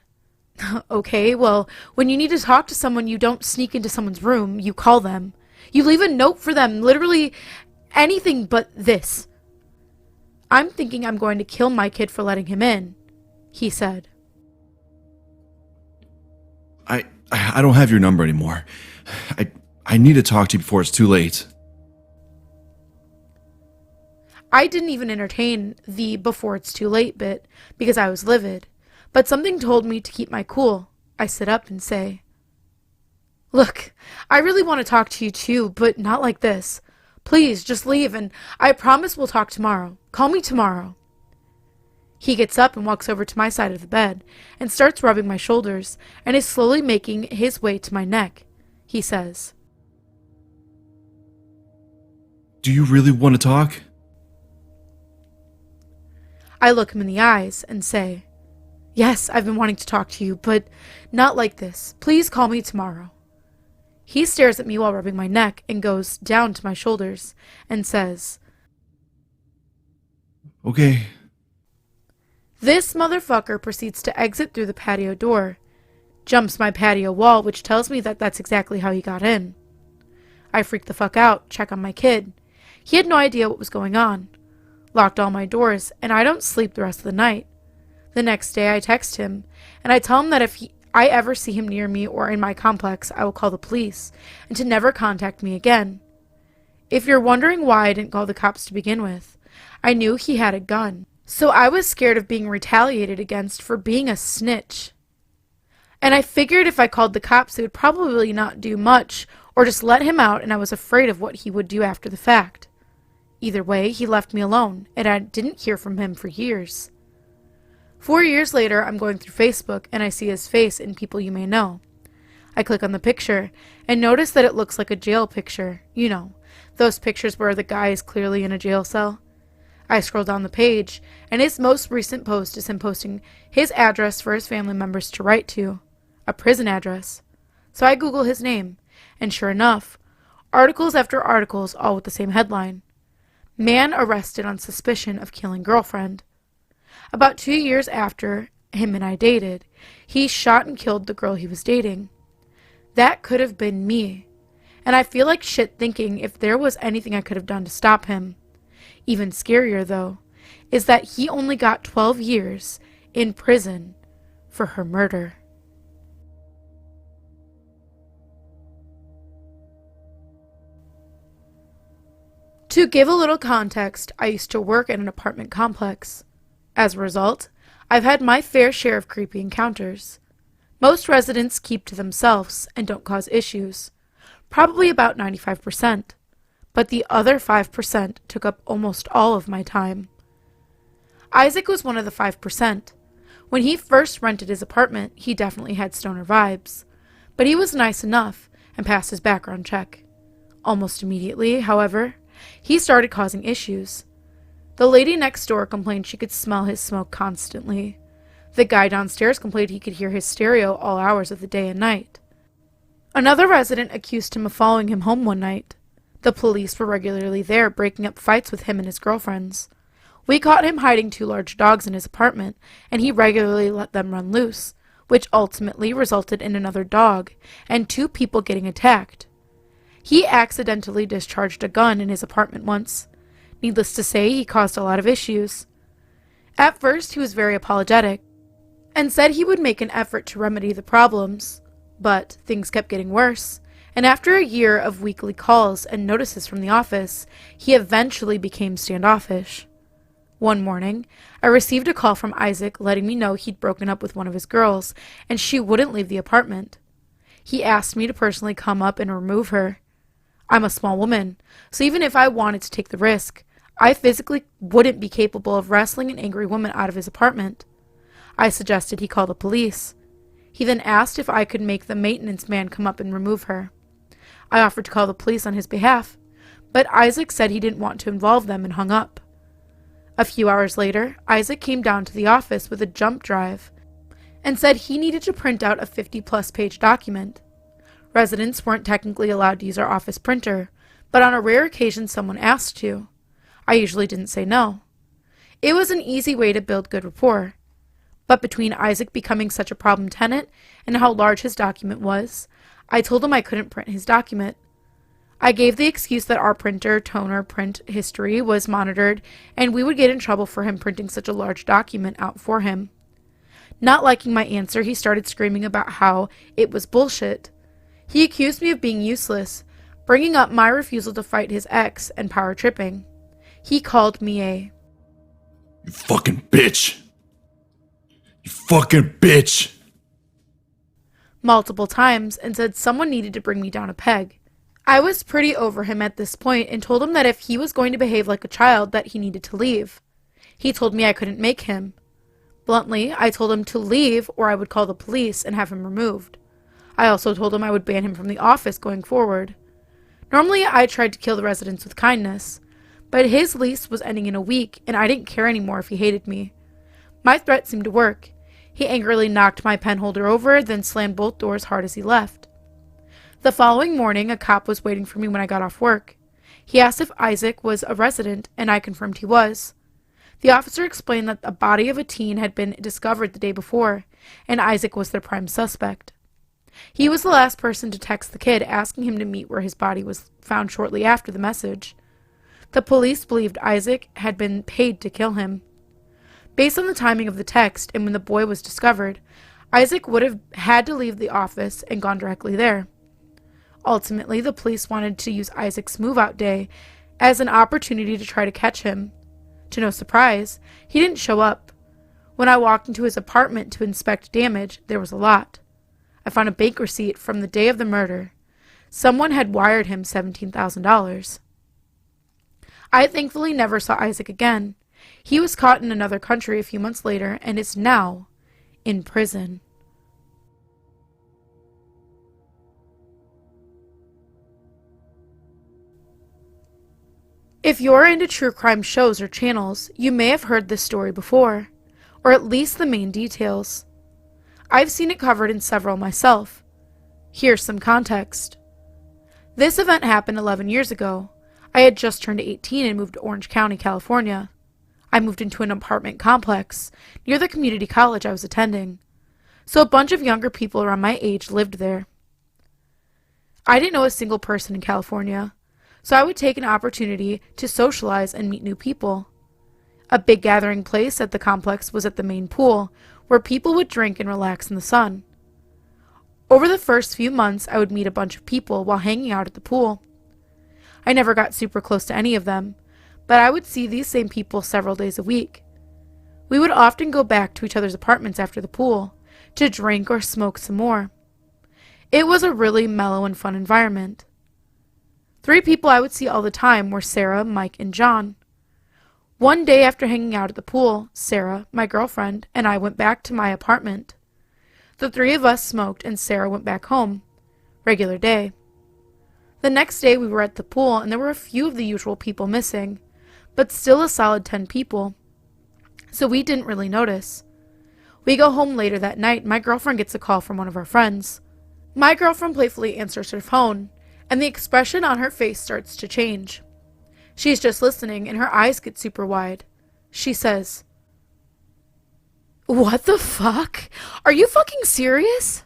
okay, well, when you need to talk to someone, you don't sneak into someone's room, you call them. You leave a note for them, literally anything but this. I'm thinking I'm going to kill my kid for letting him in, he said. I don't have your number anymore. I need to talk to you before it's too late. I didn't even entertain the before it's too late bit because I was livid, but something told me to keep my cool. I sit up and say, look, I really want to talk to you too, but not like this. Please, just leave, and I promise we'll talk tomorrow. Call me tomorrow. He gets up and walks over to my side of the bed and starts rubbing my shoulders and is slowly making his way to my neck. He says, Do you really want to talk? I look him in the eyes and say, "Yes, I've been wanting to talk to you, but not like this. Please call me tomorrow." He stares at me while rubbing my neck and goes down to my shoulders and says, "Okay." This motherfucker proceeds to exit through the patio door, jumps my patio wall, which tells me that that's exactly how he got in. I freak the fuck out, check on my kid. He had no idea what was going on. Locked all my doors, and I don't sleep the rest of the night. The next day I text him, and I tell him that if I ever see him near me or in my complex, I will call the police, and to never contact me again. If you're wondering why I didn't call the cops to begin with, I knew he had a gun, so I was scared of being retaliated against for being a snitch. And I figured if I called the cops, they would probably not do much, or just let him out, and I was afraid of what he would do after the fact. Either way, he left me alone, and I didn't hear from him for years. 4 years later, I'm going through Facebook, and I see his face in People You May Know. I click on the picture, and notice that it looks like a jail picture. You know, those pictures where the guy is clearly in a jail cell. I scroll down the page, and his most recent post is him posting his address for his family members to write to, a prison address. So I Google his name, and sure enough, articles after articles, all with the same headline. Man arrested on suspicion of killing girlfriend. About 2 years after him and I dated, he shot and killed the girl he was dating. That could have been me. And I feel like shit thinking if there was anything I could have done to stop him. Even scarier, though, is that he only got 12 years in prison for her murder. To give a little context, I used to work in an apartment complex. As a result, I've had my fair share of creepy encounters. Most residents keep to themselves and don't cause issues, probably about 95%, but the other 5% took up almost all of my time. Isaac was one of the 5%. When he first rented his apartment, he definitely had stoner vibes, but he was nice enough and passed his background check. Almost immediately, however, he started causing issues. The lady next door complained she could smell his smoke constantly. The guy downstairs complained he could hear his stereo all hours of the day and night. Another resident accused him of following him home one night. The police were regularly there, breaking up fights with him and his girlfriends. We caught him hiding 2 large dogs in his apartment, and he regularly let them run loose, which ultimately resulted in another dog and 2 people getting attacked. He accidentally discharged a gun in his apartment once. Needless to say, he caused a lot of issues. At first, he was very apologetic and said he would make an effort to remedy the problems, but things kept getting worse, and after a year of weekly calls and notices from the office, he eventually became standoffish. One morning, I received a call from Isaac letting me know he'd broken up with one of his girls, and she wouldn't leave the apartment. He asked me to personally come up and remove her. I'm a small woman, so even if I wanted to take the risk, I physically wouldn't be capable of wrestling an angry woman out of his apartment. I suggested he call the police. He then asked if I could make the maintenance man come up and remove her. I offered to call the police on his behalf, but Isaac said he didn't want to involve them and hung up. A few hours later, Isaac came down to the office with a jump drive and said he needed to print out a 50-plus page document. Residents weren't technically allowed to use our office printer, but on a rare occasion someone asked to. I usually didn't say no. It was an easy way to build good rapport. But between Isaac becoming such a problem tenant and how large his document was, I told him I couldn't print his document. I gave the excuse that our printer, toner, print history was monitored, and we would get in trouble for him printing such a large document out for him. Not liking my answer, he started screaming about how it was bullshit. He accused me of being useless, bringing up my refusal to fight his ex and power tripping. He called me a "You fucking bitch! You fucking bitch!" multiple times and said someone needed to bring me down a peg. I was pretty over him at this point and told him that if he was going to behave like a child that he needed to leave. He told me I couldn't make him. Bluntly, I told him to leave or I would call the police and have him removed. I also told him I would ban him from the office going forward. Normally, I tried to kill the residents with kindness, But his lease was ending in a week, and I didn't care anymore if he hated me. My threat seemed to work. He angrily knocked my pen holder over, then slammed both doors hard as he left. The following morning, a cop was waiting for me when I got off work. He asked if Isaac was a resident, and I confirmed he was. The officer explained that the body of a teen had been discovered the day before, and Isaac was their prime suspect. He was the last person to text the kid, asking him to meet where his body was found shortly after the message. The police believed Isaac had been paid to kill him. Based on the timing of the text and when the boy was discovered, Isaac would have had to leave the office and gone directly there. Ultimately, the police wanted to use Isaac's move-out day as an opportunity to try to catch him. To no surprise, he didn't show up. When I walked into his apartment to inspect damage, there was a lot. I found a bank receipt from the day of the murder. Someone had wired him $17,000. I thankfully never saw Isaac again. He was caught in another country a few months later and is now in prison. If you're into true crime shows or channels, you may have heard this story before, or at least the main details. I've seen it covered in several myself. Here's some context. This event happened 11 years ago. I had just turned 18 and moved to Orange County, California. I moved into an apartment complex near the community college I was attending, so a bunch of younger people around my age lived there. I didn't know a single person in California, so I would take an opportunity to socialize and meet new people. A big gathering place at the complex was at the main pool, where people would drink and relax in the sun. Over the first few months, I would meet a bunch of people while hanging out at the pool. I never got super close to any of them, but I would see these same people several days a week. We would often go back to each other's apartments after the pool to drink or smoke some more. It was a really mellow and fun environment. 3 people I would see all the time were Sarah, Mike, and John. One day after hanging out at the pool, Sarah, my girlfriend, and I went back to my apartment. The 3 of us smoked and Sarah went back home. Regular day. The next day we were at the pool and there were a few of the usual people missing, but still a solid 10 people. So we didn't really notice. We go home later that night and my girlfriend gets a call from one of our friends. My girlfriend playfully answers her phone, and the expression on her face starts to change. She's just listening and her eyes get super wide. She says, "What the fuck? Are you fucking serious?"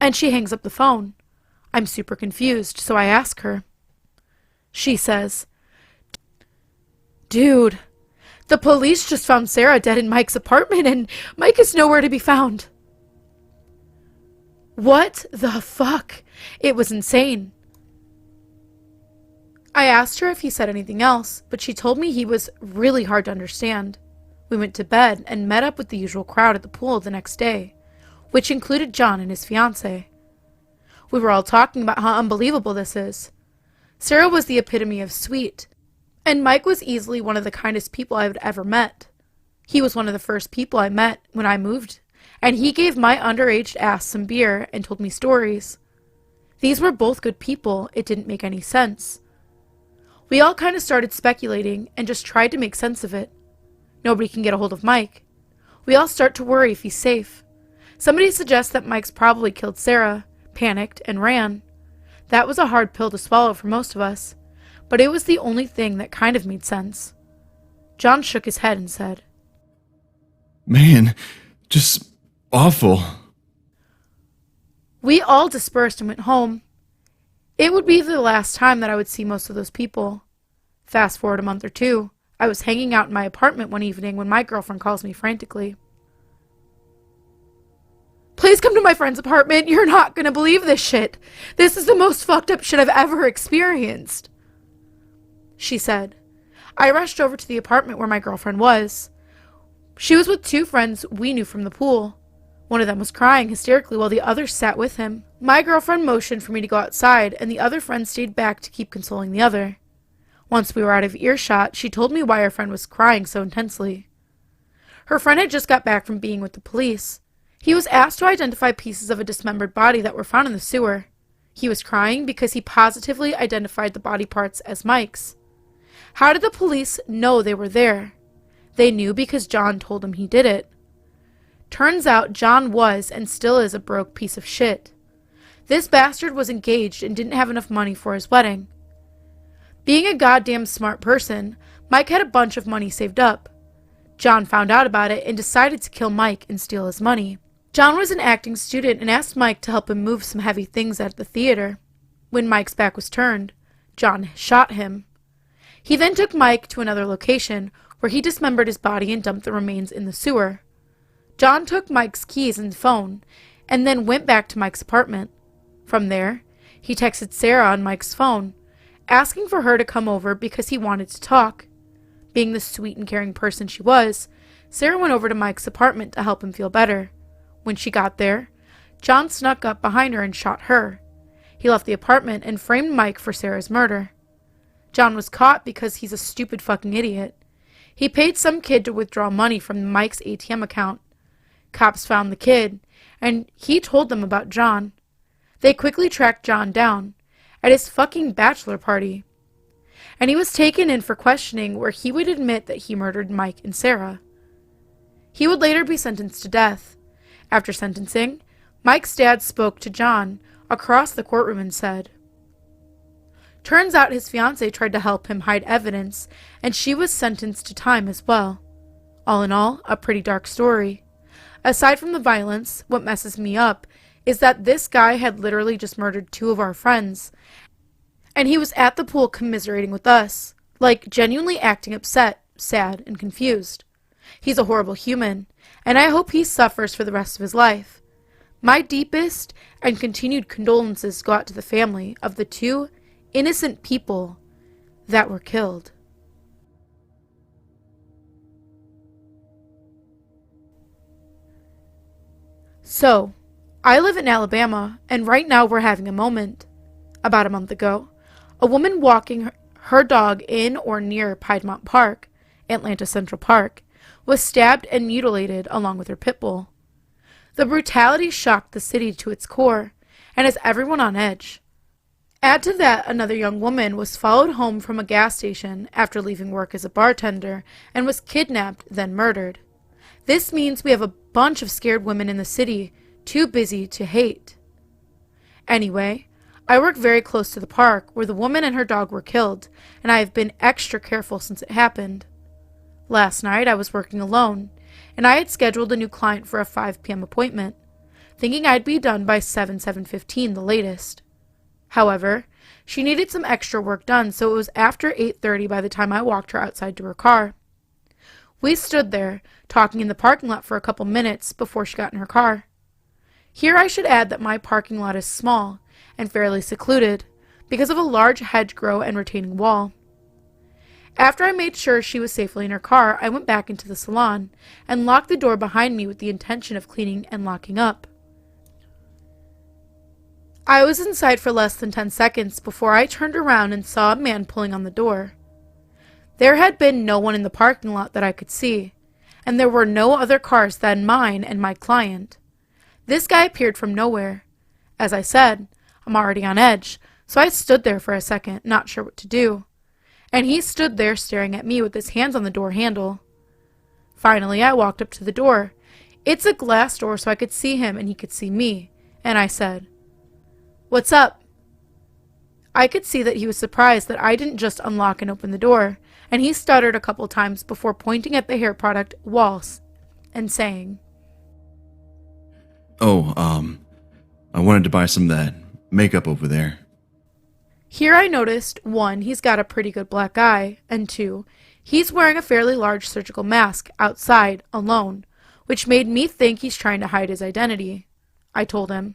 And she hangs up the phone. I'm super confused, so I ask her. She says, "Dude, the police just found Sarah dead in Mike's apartment and Mike is nowhere to be found." What the fuck? It was insane. I asked her if he said anything else, but she told me he was really hard to understand. We went to bed and met up with the usual crowd at the pool the next day, which included John and his fiancée. We were all talking about how unbelievable this is. Sarah was the epitome of sweet, and Mike was easily one of the kindest people I've ever met. He was one of the first people I met when I moved, and he gave my underage ass some beer and told me stories. These were both good people. It didn't make any sense. We all kind of started speculating and just tried to make sense of it. Nobody can get a hold of Mike. We all start to worry if he's safe. Somebody suggests that Mike's probably killed Sarah, panicked, and ran. That was a hard pill to swallow for most of us, but it was the only thing that kind of made sense. John shook his head and said, Man, just awful. We all dispersed and went home. It would be the last time that I would see most of those people. Fast forward a month or 2, I was hanging out in my apartment one evening when my girlfriend calls me frantically. "Please come to my friend's apartment. You're not gonna believe this shit. This is the most fucked up shit I've ever experienced," she said. I rushed over to the apartment where my girlfriend was. She was with 2 friends we knew from the pool. One of them was crying hysterically while the other sat with him. My girlfriend motioned for me to go outside, and the other friend stayed back to keep consoling the other. Once we were out of earshot, she told me why her friend was crying so intensely. Her friend had just got back from being with the police. He was asked to identify pieces of a dismembered body that were found in the sewer. He was crying because he positively identified the body parts as Mike's. How did the police know they were there? They knew because John told them he did it. Turns out John was and still is a broke piece of shit. This bastard was engaged and didn't have enough money for his wedding. Being a goddamn smart person, Mike had a bunch of money saved up. John found out about it and decided to kill Mike and steal his money. John was an acting student and asked Mike to help him move some heavy things at the theater. When Mike's back was turned, John shot him. He then took Mike to another location where he dismembered his body and dumped the remains in the sewer. John took Mike's keys and phone and then went back to Mike's apartment. From there, he texted Sarah on Mike's phone, asking for her to come over because he wanted to talk. Being the sweet and caring person she was, Sarah went over to Mike's apartment to help him feel better. When she got there, John snuck up behind her and shot her. He left the apartment and framed Mike for Sarah's murder. John was caught because he's a stupid fucking idiot. He paid some kid to withdraw money from Mike's ATM account. Cops found the kid, and he told them about John. They quickly tracked John down at his fucking bachelor party. And he was taken in for questioning where he would admit that he murdered Mike and Sarah. He would later be sentenced to death. After sentencing, Mike's dad spoke to John across the courtroom and said, "Turns out his fiancée tried to help him hide evidence, and she was sentenced to time as well. All in all, a pretty dark story. Aside from the violence, what messes me up is that this guy had literally just murdered 2 of our friends, and he was at the pool commiserating with us, like genuinely acting upset, sad, and confused. He's a horrible human, and I hope he suffers for the rest of his life. My deepest and continued condolences go out to the family of the 2 innocent people that were killed." So, I live in Alabama, and right now we're having a moment. About a month ago, a woman walking her dog in or near Piedmont Park, Atlanta Central Park, was stabbed and mutilated along with her pit bull. The brutality shocked the city to its core and has everyone on edge. Add to that, another young woman was followed home from a gas station after leaving work as a bartender and was kidnapped, then murdered. This means we have a bunch of scared women in the city, too busy to hate. Anyway, I work very close to the park where the woman and her dog were killed, and I have been extra careful since it happened. Last night I was working alone, and I had scheduled a new client for a 5 p.m. appointment, thinking I'd be done by 7:15 the latest. However, she needed some extra work done, so it was after 8:30 by the time I walked her outside to her car. We stood there, talking in the parking lot for a couple minutes before she got in her car. Here I should add that my parking lot is small and fairly secluded because of a large hedgerow and retaining wall. After I made sure she was safely in her car, I went back into the salon and locked the door behind me with the intention of cleaning and locking up. I was inside for less than 10 seconds before I turned around and saw a man pulling on the door. There had been no one in the parking lot that I could see, and there were no other cars than mine and my client. This guy appeared from nowhere. As I said, I'm already on edge, so I stood there for a second, not sure what to do. And he stood there staring at me with his hands on the door handle. Finally, I walked up to the door. It's a glass door so I could see him and he could see me, and I said, "What's up?" I could see that he was surprised that I didn't just unlock and open the door, and he stuttered a couple times before pointing at the hair product Waltz and saying, "Oh, I wanted to buy some of that makeup over there." Here I noticed, 1, he's got a pretty good black eye, and 2, he's wearing a fairly large surgical mask outside, alone, which made me think he's trying to hide his identity. I told him,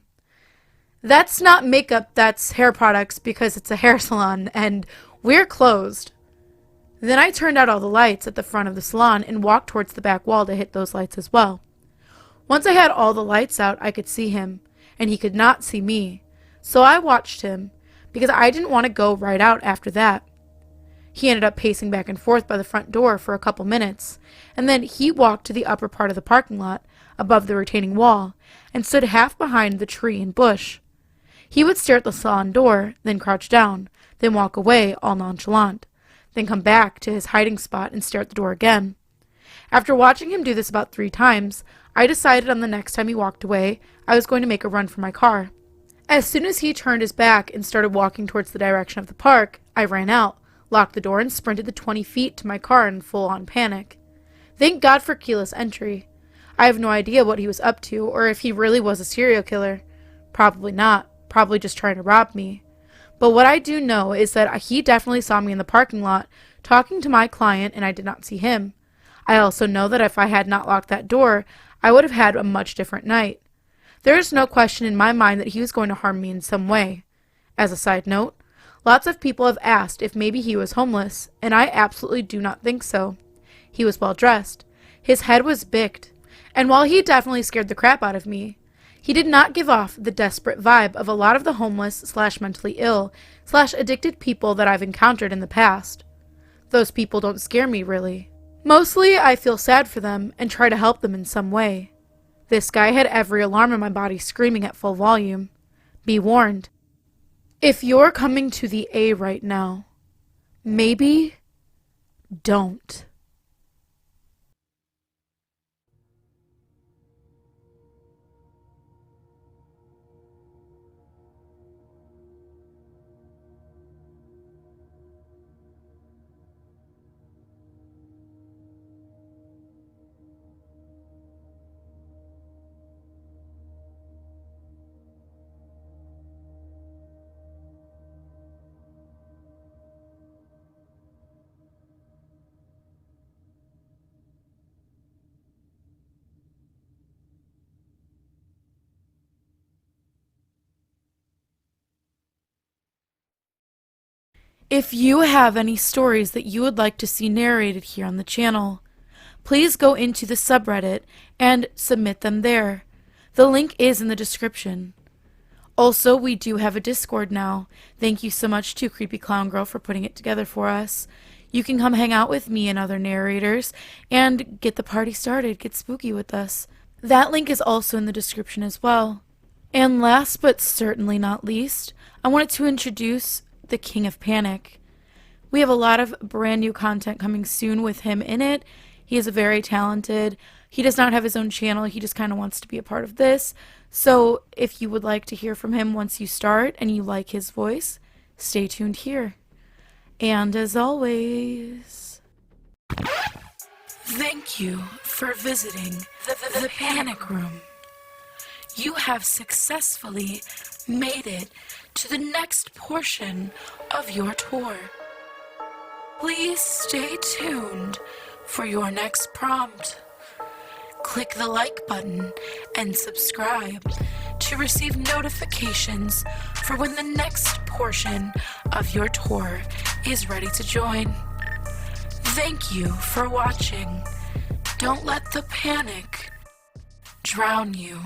"That's not makeup, that's hair products because it's a hair salon, and we're closed." Then I turned out all the lights at the front of the salon and walked towards the back wall to hit those lights as well. Once I had all the lights out, I could see him, and he could not see me, so I watched him, because I didn't want to go right out after that. He ended up pacing back and forth by the front door for a couple minutes, and then he walked to the upper part of the parking lot, above the retaining wall, and stood half behind the tree and bush. He would stare at the salon door, then crouch down, then walk away all nonchalant. then come back to his hiding spot and stare at the door again. After watching him do this about 3 times, I decided on the next time he walked away, I was going to make a run for my car. As soon as he turned his back and started walking towards the direction of the park, I ran out, locked the door, and sprinted the 20 feet to my car in full-on panic. Thank God for keyless entry. I have no idea what he was up to, or if he really was a serial killer. Probably not. Probably just trying to rob me. But what I do know is that he definitely saw me in the parking lot, talking to my client, and I did not see him. I also know that if I had not locked that door, I would have had a much different night. There is no question in my mind that he was going to harm me in some way. As a side note, lots of people have asked if maybe he was homeless, and I absolutely do not think so. He was well dressed. His head was bigged, and while he definitely scared the crap out of me, he did not give off the desperate vibe of a lot of the homeless / mentally ill / addicted people that I've encountered in the past. Those people don't scare me, really. Mostly, I feel sad for them and try to help them in some way. This guy had every alarm in my body screaming at full volume. Be warned. If you're coming to the A right now, maybe don't. If you have any stories that you would like to see narrated here on the channel, please go into the subreddit and submit them there. The link is in the description. Also, we do have a Discord now. Thank you so much to Creepy Clown Girl for putting it together for us. You can come hang out with me and other narrators and get the party started, get spooky with us. That link is also in the description as well. And last but certainly not least, I wanted to introduce the King of Panic. We have a lot of brand new content coming soon with him in it. He is very talented. He does not have his own channel. He just kind of wants to be a part of this. So if you would like to hear from him once you start and you like his voice, stay tuned here. And as always, thank you for visiting the Panic Room. You have successfully made it to the next portion of your tour. Please stay tuned for your next prompt. Click the like button and subscribe to receive notifications for when the next portion of your tour is ready to join. Thank you for watching. Don't let the panic drown you.